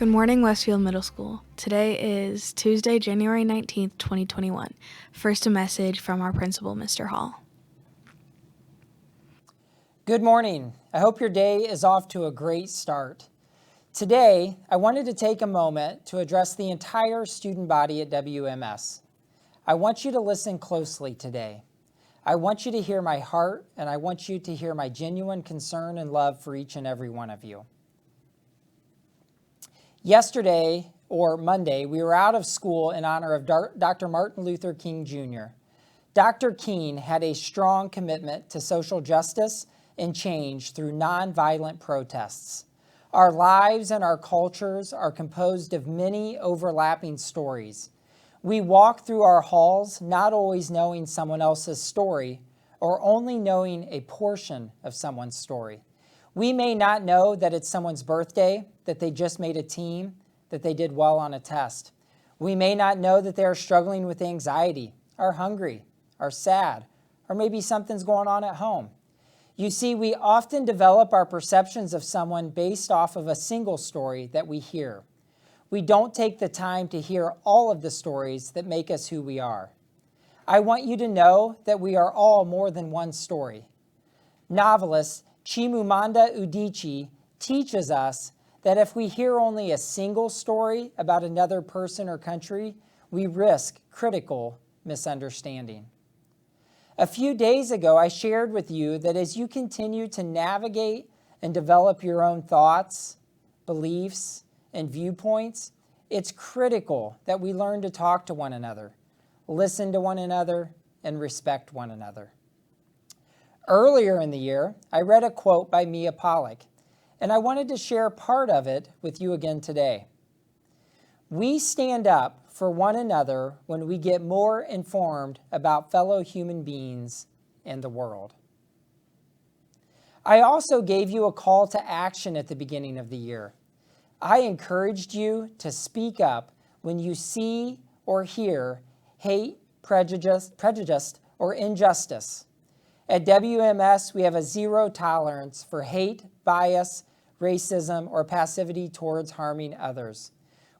Good morning, Westfield Middle School. Today is Tuesday, January 19th, 2021. First, a message from our principal, Mr. Hall. Good morning. I hope your day is off to a great start. Today, I wanted to take a moment to address the entire student body at WMS. I want you to listen closely today. I want you to hear my heart, and I want you to hear my genuine concern and love for each and every one of you. Yesterday, or Monday, we were out of school in honor of Dr. Martin Luther King Jr. Dr. King had a strong commitment to social justice and change through nonviolent protests. Our lives and our cultures are composed of many overlapping stories. We walk through our halls not always knowing someone else's story or only knowing a portion of someone's story. We may not know that it's someone's birthday, that they just made a team, that they did well on a test. We may not know that they're struggling with anxiety, are hungry, are sad, or maybe something's going on at home. You see, we often develop our perceptions of someone based off of a single story that we hear. We don't take the time to hear all of the stories that make us who we are. I want you to know that we are all more than one story. Novelist Chimamanda Adichie teaches us that if we hear only a single story about another person or country, we risk critical misunderstanding. A few days ago, I shared with you that as you continue to navigate and develop your own thoughts, beliefs, and viewpoints, it's critical that we learn to talk to one another, listen to one another, and respect one another. Earlier in the year, I read a quote by Mia Pollak, and I wanted to share part of it with you again today. We stand up for one another when we get more informed about fellow human beings and the world. I also gave you a call to action at the beginning of the year. I encouraged you to speak up when you see or hear hate, prejudice, or injustice. At WMS, we have a zero tolerance for hate, bias, racism, or passivity towards harming others.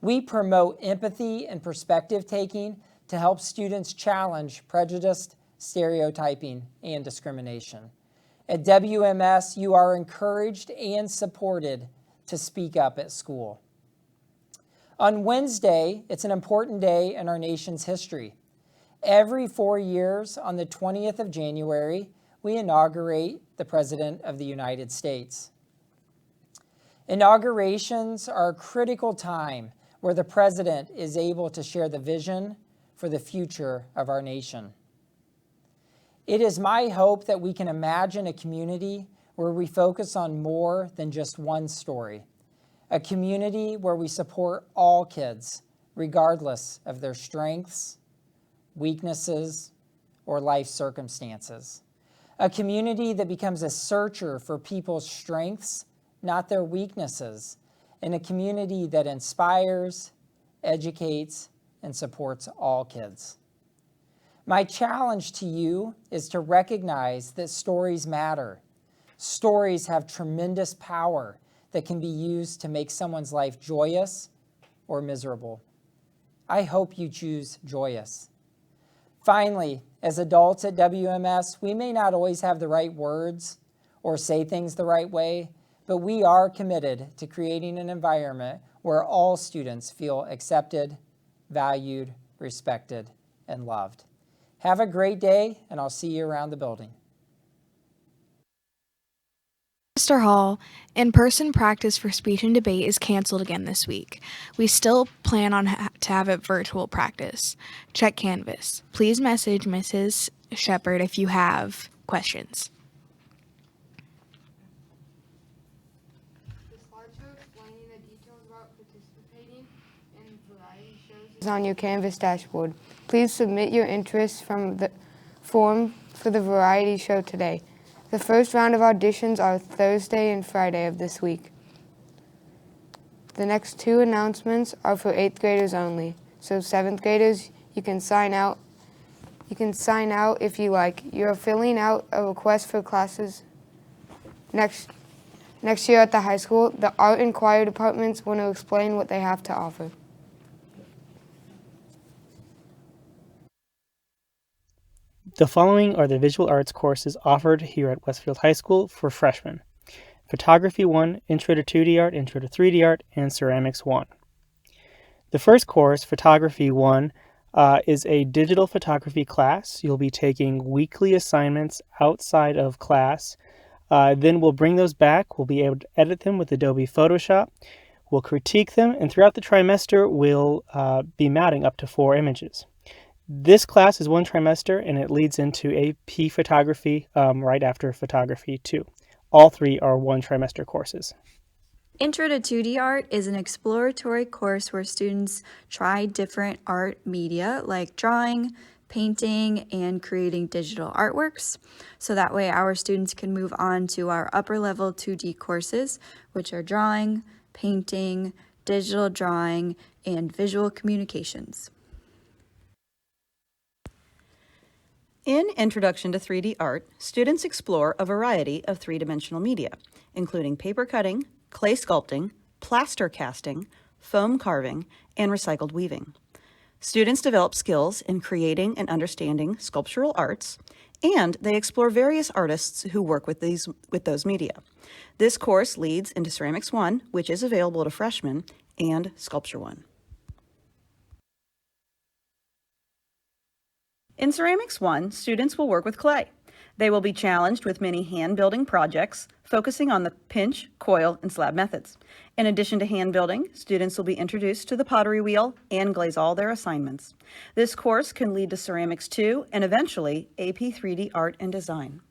We promote empathy and perspective taking to help students challenge prejudice, stereotyping, and discrimination. At WMS, you are encouraged and supported to speak up at school. On Wednesday, it's an important day in our nation's history. Every 4 years, on the 20th of January, we inaugurate the President of the United States. Inaugurations are a critical time where the President is able to share the vision for the future of our nation. It is my hope that we can imagine a community where we focus on more than just one story, a community where we support all kids, regardless of their strengths, weaknesses, or life circumstances. A community that becomes a searcher for people's strengths, not their weaknesses, and a community that inspires, educates, and supports all kids. My challenge to you is to recognize that stories matter. Stories have tremendous power that can be used to make someone's life joyous or miserable. I hope you choose joyous. Finally, as adults at WMS, we may not always have the right words or say things the right way, but we are committed to creating an environment where all students feel accepted, valued, respected, and loved. Have a great day, and I'll see you around the building. Mr. Hall, in-person practice for speech and debate is canceled again this week. We still plan on to have it virtual practice. Check Canvas. Please message Mrs. Shepard if you have questions. The slideshow explaining the details about participating in variety shows is on your Canvas dashboard. Please submit your interest from the form for the variety show today. The first round of auditions are Thursday and Friday of this week. The next two announcements are for 8th graders only. So 7th graders, you can sign out. You can sign out if you like. You're filling out a request for classes next Next year at the high school, the art and choir departments want to explain what they have to offer. The following are the visual arts courses offered here at Westfield High School for freshmen. Photography 1, Intro to 2D Art, Intro to 3D Art, and Ceramics 1. The first course, Photography 1, is a digital photography class. You'll be taking weekly assignments outside of class. Then we'll bring those back. We'll be able to edit them with Adobe Photoshop. We'll critique them, and throughout the trimester, we'll be matting up to 4 images. This class is 1 trimester, and it leads into AP Photography right after Photography 2. All 3 are 1 trimester courses. Intro to 2D Art is an exploratory course where students try different art media like drawing, painting, and creating digital artworks. So that way our students can move on to our upper level 2D courses, which are drawing, painting, digital drawing, and visual communications. In Introduction to 3D Art, students explore a variety of three-dimensional media, including paper cutting, clay sculpting, plaster casting, foam carving, and recycled weaving. Students develop skills in creating and understanding sculptural arts, and they explore various artists who work with those media. This course leads into Ceramics 1, which is available to freshmen, and Sculpture 1. In Ceramics 1, students will work with clay. They will be challenged with many hand-building projects, focusing on the pinch, coil, and slab methods. In addition to hand-building, students will be introduced to the pottery wheel and glaze all their assignments. This course can lead to Ceramics 2 and eventually AP 3D Art and Design.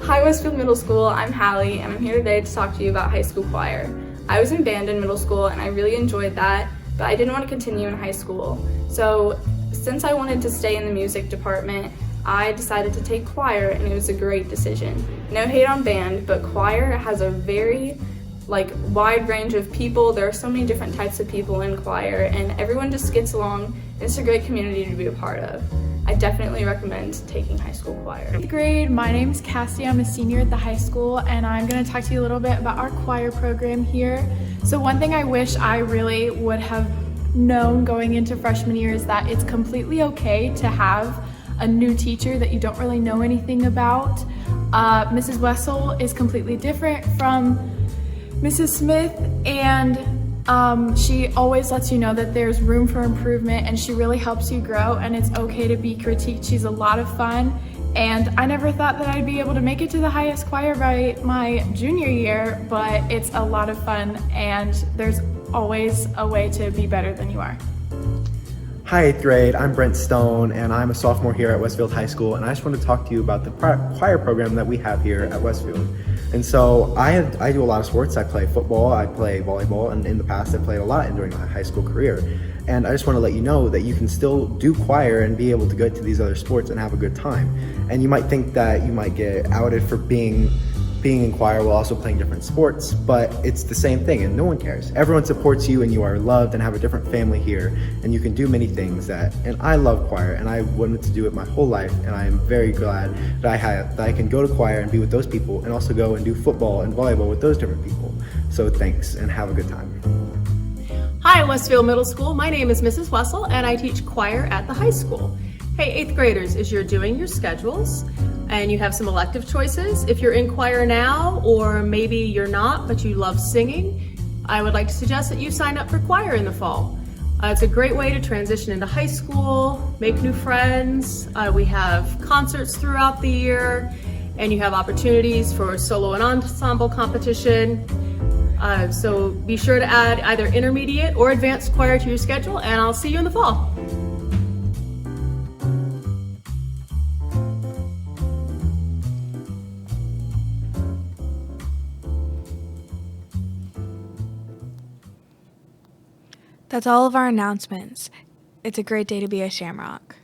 Hi Westfield Middle School, I'm Hallie and I'm here today to talk to you about high school choir. I was in band in middle school and I really enjoyed that, but I didn't want to continue in high school. So since I wanted to stay in the music department, I decided to take choir and it was a great decision. No hate on band, but choir has a very wide range of people. There are so many different types of people in choir and everyone just gets along and it's a great community to be a part of. I definitely recommend taking high school choir. 8th grade, my name is Cassie. I'm a senior at the high school and I'm going to talk to you a little bit about our choir program here. So one thing I wish I really would have known going into freshman year is that it's completely okay to have a new teacher that you don't really know anything about. Mrs. Wessel is completely different from Mrs. Smith, and she always lets you know that there's room for improvement and she really helps you grow and it's okay to be critiqued. She's a lot of fun and I never thought that I'd be able to make it to the highest choir by my junior year, but it's a lot of fun and there's always a way to be better than you are. Hi 8th grade, I'm Brent Stone and I'm a sophomore here at Westfield High School, and I just want to talk to you about the choir program that we have here at Westfield. And so I do a lot of sports. I play football, I play volleyball, and in the past I played a lot during my high school career. And I just want to let you know that you can still do choir and be able to go to these other sports and have a good time. And you might think that you might get outed for being in choir while also playing different sports, but it's the same thing and no one cares. Everyone supports you and you are loved and have a different family here, and you can do many things and I love choir and I wanted to do it my whole life, and I am very glad that I can go to choir and be with those people and also go and do football and volleyball with those different people. So thanks and have a good time. Hi Westfield Middle School, my name is Mrs. Wessel and I teach choir at the high school. Hey 8th graders, as you're doing your schedules and you have some elective choices, if you're in choir now or maybe you're not but you love singing, I would like to suggest that you sign up for choir in the fall. It's a great way to transition into high school, make new friends. We have concerts throughout the year and you have opportunities for solo and ensemble competition. So be sure to add either intermediate or advanced choir to your schedule, and I'll see you in the fall. That's all of our announcements. It's a great day to be a Shamrock.